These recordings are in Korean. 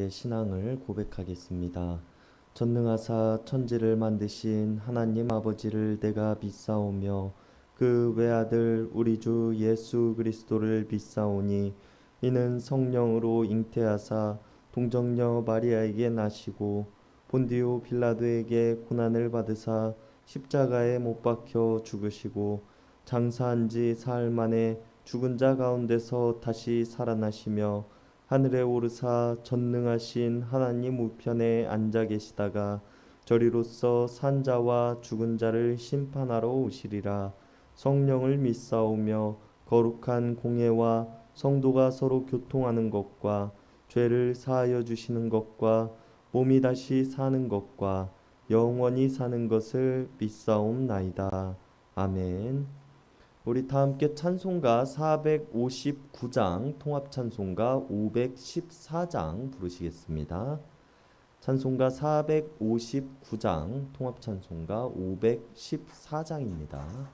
신앙을 고백하겠습니다. 전능하사 천지를 만드신 하나님 아버지를 내가 믿사오며 그 외아들 우리 주 예수 그리스도를 믿사오니 이는 성령으로 잉태하사 동정녀 마리아에게 나시고 본디오 빌라도에게 고난을 받으사 십자가에 못 박혀 죽으시고 장사한 지 사흘 만에 죽은 자 가운데서 다시 살아나시며 하늘에 오르사 전능하신 하나님 우편에 앉아 계시다가 저리로서 산 자와 죽은 자를 심판하러 오시리라. 성령을 믿사오며 거룩한 공회와 성도가 서로 교통하는 것과 죄를 사하여 주시는 것과 몸이 다시 사는 것과 영원히 사는 것을 믿사옵나이다. 아멘. 우리 다 함께 찬송가 459장, 통합찬송가 514장 부르시겠습니다. 찬송가 459장, 통합찬송가 514장입니다.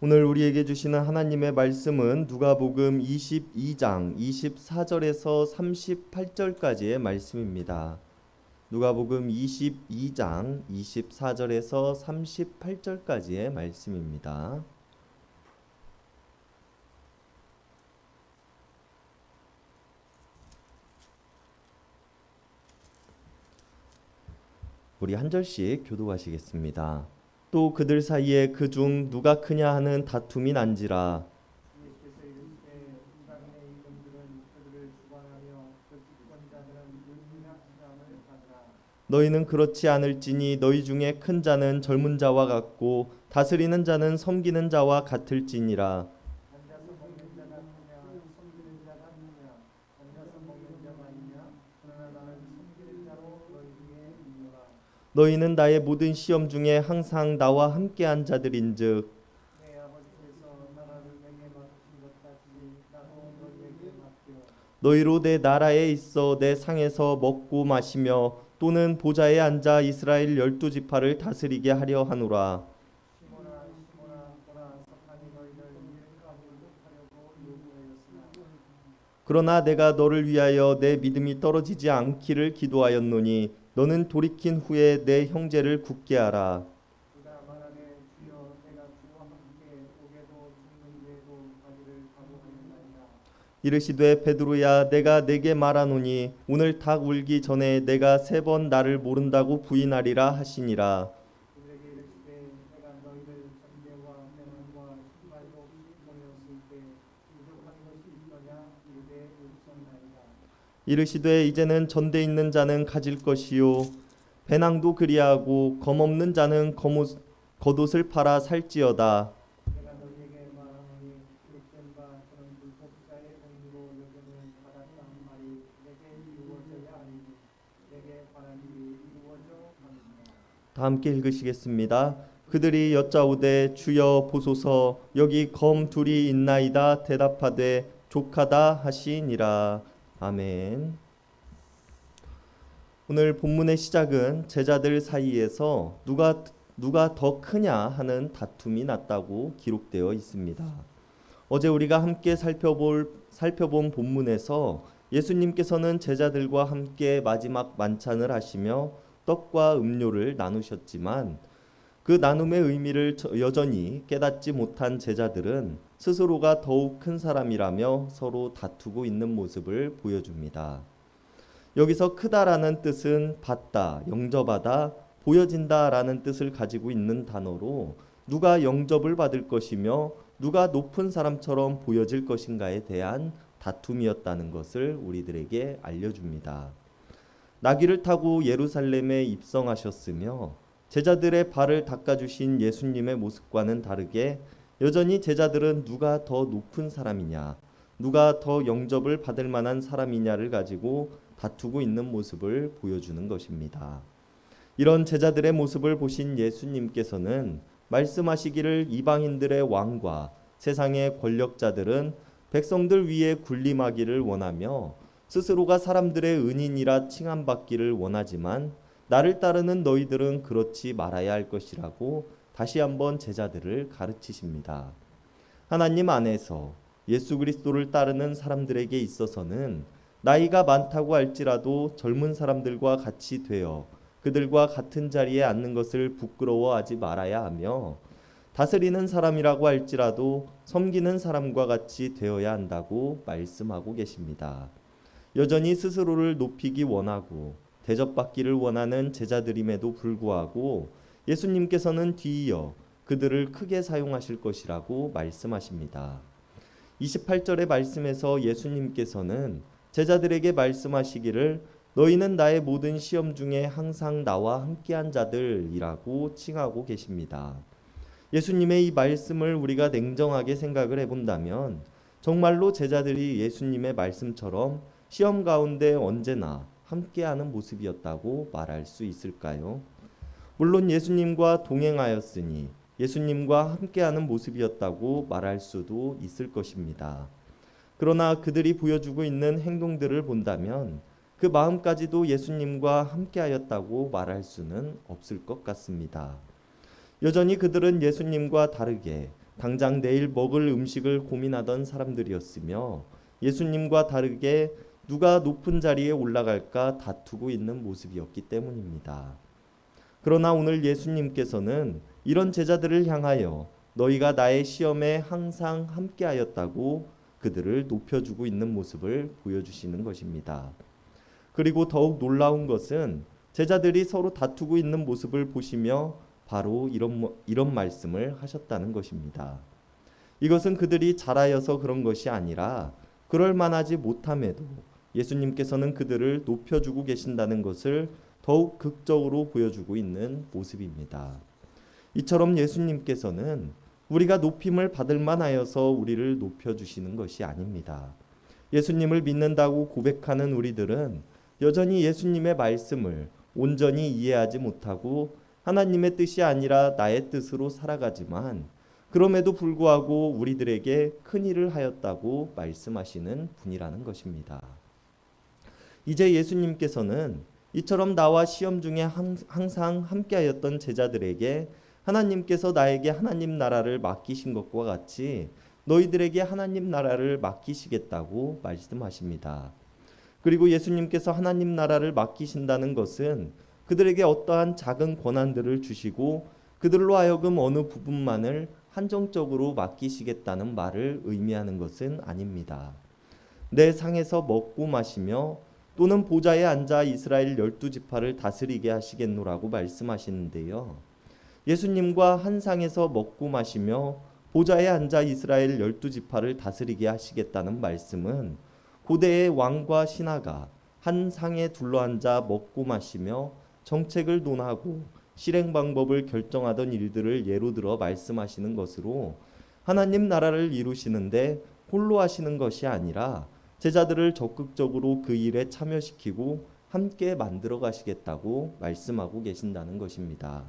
오늘 우리에게 주시는 하나님의 말씀은 누가복음 22장 24절에서 38절까지의 말씀입니다. 누가복음 22장 24절에서 38절까지의 말씀입니다. 우리 한 절씩 교독하시겠습니다. 또 그들 사이에 그중 누가 크냐 하는 다툼이 난지라. 너희는 그렇지 않을지니 너희 중에 큰 자는 젊은 자와 같고 다스리는 자는 섬기는 자와 같을지니라. 너희는 나의 모든 시험 중에 항상 나와 함께한 자들인즉 너희로 내 나라에 있어 내 상에서 먹고 마시며 또는 보좌에 앉아 이스라엘 12지파를 다스리게 하려 하노라. 시몬아 시몬아 보라 사탄이 너희를 유혹하게 하려고 요구하였으나 그러나 내가 너를 위하여 내 믿음이 떨어지지 않기를 기도하였노니 너는 돌이킨 후에 내 형제를 굳게 하라. 그가 말하되 주여 내가 주와 함께 옥에도 죽는 데도 가기를 각오하였나이다. 이르시되 베드로야 내가 내게 말하노니 오늘 닭 울기 전에 내가 3번 나를 모른다고 부인하리라 하시니라. 그들에게 이르시되 내가 너희를 전대와 명함과 신발도 없이 보내었을 때 부족한 것이 있더냐 이르되 없었나이다. 이르시되 이제는 전대 있는 자는 가질 것이요 배낭도 그리하고 검 없는 자는 겉옷을 팔아 살지어다. 내가 너희에게 말하노니 기록된 바 저는 불법자의 공로로 여전을 받았단 말이 내게 이루어져야 하리니 내게 바란 일이 이루어져 가느니라. 다 함께 읽으시겠습니다. 그들이 여짜오되 주여 보소서 여기 검 둘이 있나이다 대답하되 족하다 하시니라. 아멘. 오늘 본문의 시작은 제자들 사이에서 누가 더 크냐 하는 다툼이 났다고 기록되어 있습니다. 어제 우리가 함께 살펴본 본문에서 예수님께서는 제자들과 함께 마지막 만찬을 하시며 떡과 음료를 나누셨지만 그 나눔의 의미를 여전히 깨닫지 못한 제자들은 스스로가 더욱 큰 사람이라며 서로 다투고 있는 모습을 보여줍니다. 여기서 크다라는 뜻은 받다, 영접하다, 보여진다라는 뜻을 가지고 있는 단어로 누가 영접을 받을 것이며 누가 높은 사람처럼 보여질 것인가에 대한 다툼이었다는 것을 우리들에게 알려줍니다. 나귀를 타고 예루살렘에 입성하셨으며 제자들의 발을 닦아주신 예수님의 모습과는 다르게 여전히 제자들은 누가 더 높은 사람이냐, 누가 더 영접을 받을 만한 사람이냐를 가지고 다투고 있는 모습을 보여주는 것입니다. 이런 제자들의 모습을 보신 예수님께서는 말씀하시기를 이방인들의 왕과 세상의 권력자들은 백성들 위에 군림하기를 원하며 스스로가 사람들의 은인이라 칭함받기를 원하지만 나를 따르는 너희들은 그렇지 말아야 할 것이라고 다시 한번 제자들을 가르치십니다. 하나님 안에서 예수 그리스도를 따르는 사람들에게 있어서는 나이가 많다고 할지라도 젊은 사람들과 같이 되어 그들과 같은 자리에 앉는 것을 부끄러워하지 말아야 하며 다스리는 사람이라고 할지라도 섬기는 사람과 같이 되어야 한다고 말씀하고 계십니다. 여전히 스스로를 높이기 원하고 대접받기를 원하는 제자들임에도 불구하고 예수님께서는 뒤이어 그들을 크게 사용하실 것이라고 말씀하십니다. 28절의 말씀에서 예수님께서는 제자들에게 말씀하시기를 너희는 나의 모든 시험 중에 항상 나와 함께한 자들이라고 칭하고 계십니다. 예수님의 이 말씀을 우리가 냉정하게 생각을 해본다면 정말로 제자들이 예수님의 말씀처럼 시험 가운데 언제나 함께하는 모습이었다고 말할 수 있을까요? 물론 예수님과 동행하였으니 예수님과 함께하는 모습이었다고 말할 수도 있을 것입니다. 그러나 그들이 보여주고 있는 행동들을 본다면 그 마음까지도 예수님과 함께하였다고 말할 수는 없을 것 같습니다. 여전히 그들은 예수님과 다르게 당장 내일 먹을 음식을 고민하던 사람들이었으며 예수님과 다르게 누가 높은 자리에 올라갈까 다투고 있는 모습이었기 때문입니다. 그러나 오늘 예수님께서는 이런 제자들을 향하여 너희가 나의 시험에 항상 함께하였다고 그들을 높여주고 있는 모습을 보여주시는 것입니다. 그리고 더욱 놀라운 것은 제자들이 서로 다투고 있는 모습을 보시며 바로 이런 말씀을 하셨다는 것입니다. 이것은 그들이 잘하여서 그런 것이 아니라 그럴 만하지 못함에도 예수님께서는 그들을 높여주고 계신다는 것을 더욱 극적으로 보여주고 있는 모습입니다. 이처럼 예수님께서는 우리가 높임을 받을 만하여서 우리를 높여주시는 것이 아닙니다. 예수님을 믿는다고 고백하는 우리들은 여전히 예수님의 말씀을 온전히 이해하지 못하고 하나님의 뜻이 아니라 나의 뜻으로 살아가지만 그럼에도 불구하고 우리들에게 큰 일을 하였다고 말씀하시는 분이라는 것입니다. 이제 예수님께서는 이처럼 나와 시험 중에 항상 함께하였던 제자들에게 하나님께서 나에게 하나님 나라를 맡기신 것과 같이 너희들에게 하나님 나라를 맡기시겠다고 말씀하십니다. 그리고 예수님께서 하나님 나라를 맡기신다는 것은 그들에게 어떠한 작은 권한들을 주시고 그들로 하여금 어느 부분만을 한정적으로 맡기시겠다는 말을 의미하는 것은 아닙니다. 내 상에서 먹고 마시며 또는 보좌에 앉아 이스라엘 12지파를 다스리게 하시겠노라고 말씀하시는데요. 예수님과 한 상에서 먹고 마시며 보좌에 앉아 이스라엘 12지파를 다스리게 하시겠다는 말씀은 고대의 왕과 신하가 한 상에 둘러앉아 먹고 마시며 정책을 논하고 실행 방법을 결정하던 일들을 예로 들어 말씀하시는 것으로 하나님 나라를 이루시는데 홀로 하시는 것이 아니라 제자들을 적극적으로 그 일에 참여시키고 함께 만들어 가시겠다고 말씀하고 계신다는 것입니다.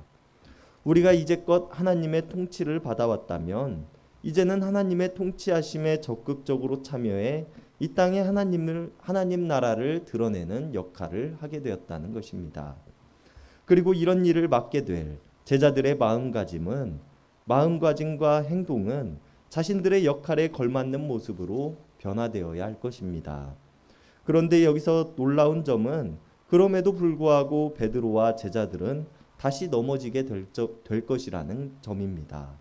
우리가 이제껏 하나님의 통치를 받아왔다면 이제는 하나님의 통치하심에 적극적으로 참여해 이 땅에 하나님 나라를 드러내는 역할을 하게 되었다는 것입니다. 그리고 이런 일을 맡게 될 제자들의 마음가짐과 행동은 자신들의 역할에 걸맞는 모습으로 변화되어야 할 것입니다. 그런데 여기서 놀라운 점은 그럼에도 불구하고 베드로와 제자들은 다시 넘어지게 될 것이라는 점입니다.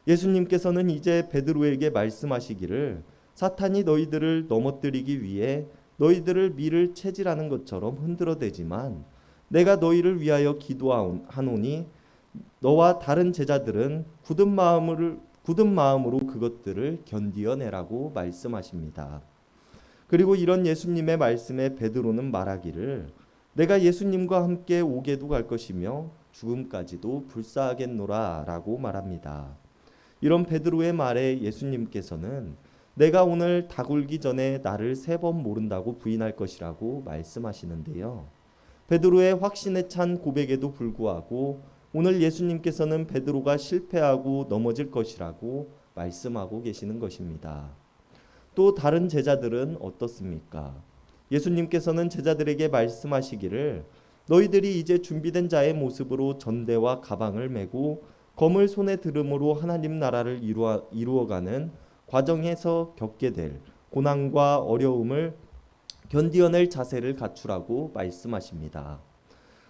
예수님께서는 이제 베드로에게 말씀하시기를 사탄이 너희들을 넘어뜨리기 위해 너희들을 밀을 채질하는 것처럼 흔들어대지만 내가 너희를 위하여 기도하노니 너와 다른 제자들은 굳은 마음으로 그것들을 견디어내라고 말씀하십니다. 그리고 이런 예수님의 말씀에 베드로는 말하기를 내가 예수님과 함께 오게도 갈 것이며 죽음까지도 불사하겠노라 라고 말합니다. 이런 베드로의 말에 예수님께서는 내가 오늘 다 굴기 전에 나를 3번 모른다고 부인할 것이라고 말씀하시는데요. 베드로의 확신에 찬 고백에도 불구하고 오늘 예수님께서는 베드로가 실패하고 넘어질 것이라고 말씀하고 계시는 것입니다. 또 다른 제자들은 어떻습니까? 예수님께서는 제자들에게 말씀하시기를 너희들이 이제 준비된 자의 모습으로 전대와 가방을 메고 검을 손에 들음으로 하나님 나라를 이루어가는 과정에서 겪게 될 고난과 어려움을 견디어낼 자세를 갖추라고 말씀하십니다.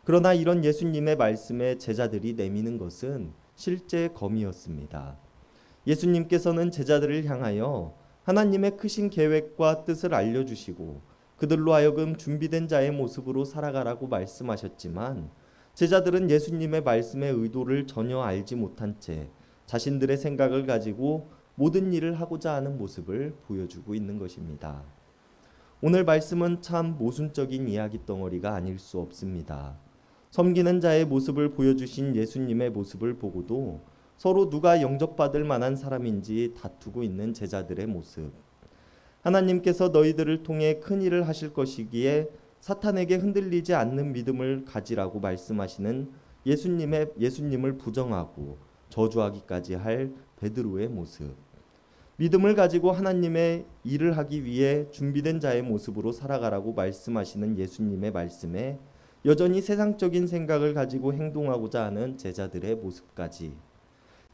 그러나 이런 예수님의 말씀에 제자들이 내미는 것은 실제 검이었습니다. 예수님께서는 제자들을 향하여 하나님의 크신 계획과 뜻을 알려주시고 그들로 하여금 준비된 자의 모습으로 살아가라고 말씀하셨지만 제자들은 예수님의 말씀의 의도를 전혀 알지 못한 채 자신들의 생각을 가지고 모든 일을 하고자 하는 모습을 보여주고 있는 것입니다. 오늘 말씀은 참 모순적인 이야기 덩어리가 아닐 수 없습니다. 섬기는 자의 모습을 보여주신 예수님의 모습을 보고도 서로 누가 영접받을 만한 사람인지 다투고 있는 제자들의 모습. 하나님께서 너희들을 통해 큰 일을 하실 것이기에 사탄에게 흔들리지 않는 믿음을 가지라고 말씀하시는 예수님을 부정하고 저주하기까지 할 베드로의 모습. 믿음을 가지고 하나님의 일을 하기 위해 준비된 자의 모습으로 살아가라고 말씀하시는 예수님의 말씀에 여전히 세상적인 생각을 가지고 행동하고자 하는 제자들의 모습까지.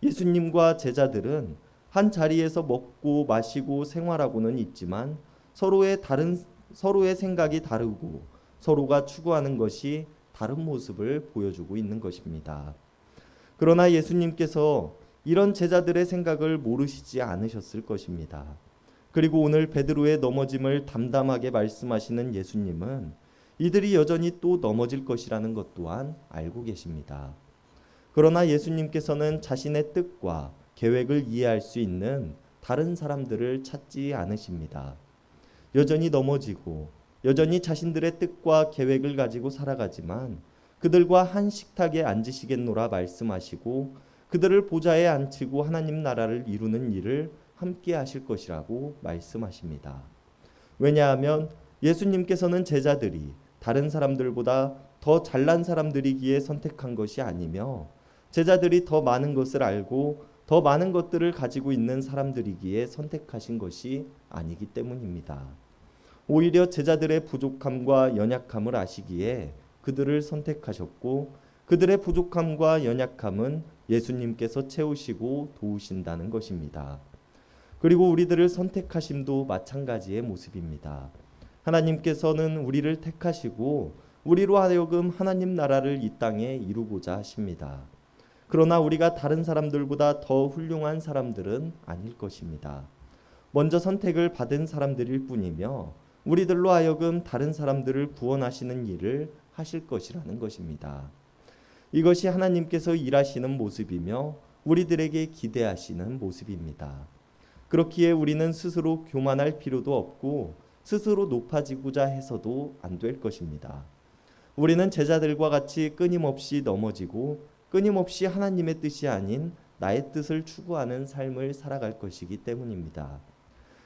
예수님과 제자들은 한 자리에서 먹고 마시고 생활하고는 있지만 서로의 생각이 다르고 서로가 추구하는 것이 다른 모습을 보여주고 있는 것입니다. 그러나 예수님께서 이런 제자들의 생각을 모르시지 않으셨을 것입니다. 그리고 오늘 베드로의 넘어짐을 담담하게 말씀하시는 예수님은 이들이 여전히 또 넘어질 것이라는 것 또한 알고 계십니다. 그러나 예수님께서는 자신의 뜻과 계획을 이해할 수 있는 다른 사람들을 찾지 않으십니다. 여전히 넘어지고 여전히 자신들의 뜻과 계획을 가지고 살아가지만 그들과 한 식탁에 앉으시겠노라 말씀하시고 그들을 보좌에 앉히고 하나님 나라를 이루는 일을 함께 하실 것이라고 말씀하십니다. 왜냐하면 예수님께서는 제자들이 다른 사람들보다 더 잘난 사람들이기에 선택한 것이 아니며 제자들이 더 많은 것을 알고 더 많은 것들을 가지고 있는 사람들이기에 선택하신 것이 아니기 때문입니다. 오히려 제자들의 부족함과 연약함을 아시기에 그들을 선택하셨고 그들의 부족함과 연약함은 예수님께서 채우시고 도우신다는 것입니다. 그리고 우리들을 선택하심도 마찬가지의 모습입니다. 하나님께서는 우리를 택하시고 우리로 하여금 하나님 나라를 이 땅에 이루고자 하십니다. 그러나 우리가 다른 사람들보다 더 훌륭한 사람들은 아닐 것입니다. 먼저 선택을 받은 사람들일 뿐이며 우리들로 하여금 다른 사람들을 구원하시는 일을 하실 것이라는 것입니다. 이것이 하나님께서 일하시는 모습이며 우리들에게 기대하시는 모습입니다. 그렇기에 우리는 스스로 교만할 필요도 없고 스스로 높아지고자 해서도 안 될 것입니다. 우리는 제자들과 같이 끊임없이 넘어지고 끊임없이 하나님의 뜻이 아닌 나의 뜻을 추구하는 삶을 살아갈 것이기 때문입니다.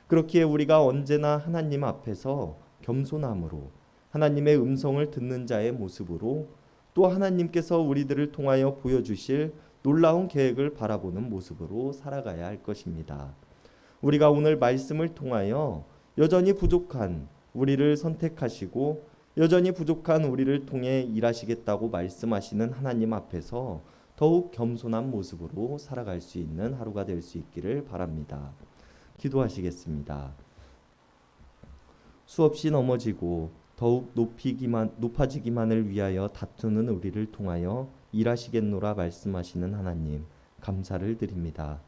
그렇기에 우리가 언제나 하나님 앞에서 겸손함으로 하나님의 음성을 듣는 자의 모습으로 또 하나님께서 우리들을 통하여 보여주실 놀라운 계획을 바라보는 모습으로 살아가야 할 것입니다. 우리가 오늘 말씀을 통하여 여전히 부족한 우리를 선택하시고 여전히 부족한 우리를 통해 일하시겠다고 말씀하시는 하나님 앞에서 더욱 겸손한 모습으로 살아갈 수 있는 하루가 될 수 있기를 바랍니다. 기도하시겠습니다. 수없이 넘어지고 더욱 높아지기만을 위하여 다투는 우리를 통하여 일하시겠노라 말씀하시는 하나님, 감사를 드립니다.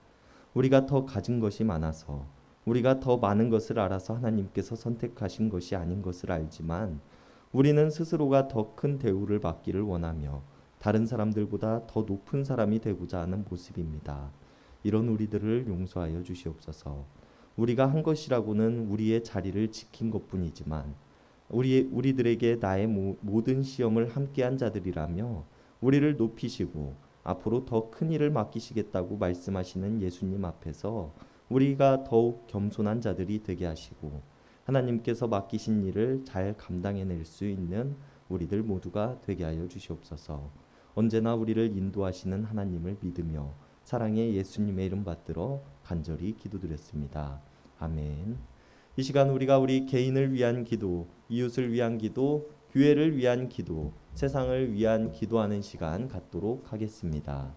우리가 더 가진 것이 많아서 우리가 더 많은 것을 알아서 하나님께서 선택하신 것이 아닌 것을 알지만 우리는 스스로가 더 큰 대우를 받기를 원하며 다른 사람들보다 더 높은 사람이 되고자 하는 모습입니다. 이런 우리들을 용서하여 주시옵소서. 우리가 한 것이라고는 우리의 자리를 지킨 것뿐이지만 우리들에게 나의 모든 시험을 함께한 자들이라며 우리를 높이시고 앞으로 더 큰 일을 맡기시겠다고 말씀하시는 예수님 앞에서 우리가 더욱 겸손한 자들이 되게 하시고 하나님께서 맡기신 일을 잘 감당해낼 수 있는 우리들 모두가 되게 하여 주시옵소서. 언제나 우리를 인도하시는 하나님을 믿으며 사랑의 예수님의 이름 받들어 간절히 기도드렸습니다. 아멘. 이 시간 우리가 우리 개인을 위한 기도, 이웃을 위한 기도, 교회를 위한 기도, 세상을 위한 기도하는 시간 갖도록 하겠습니다.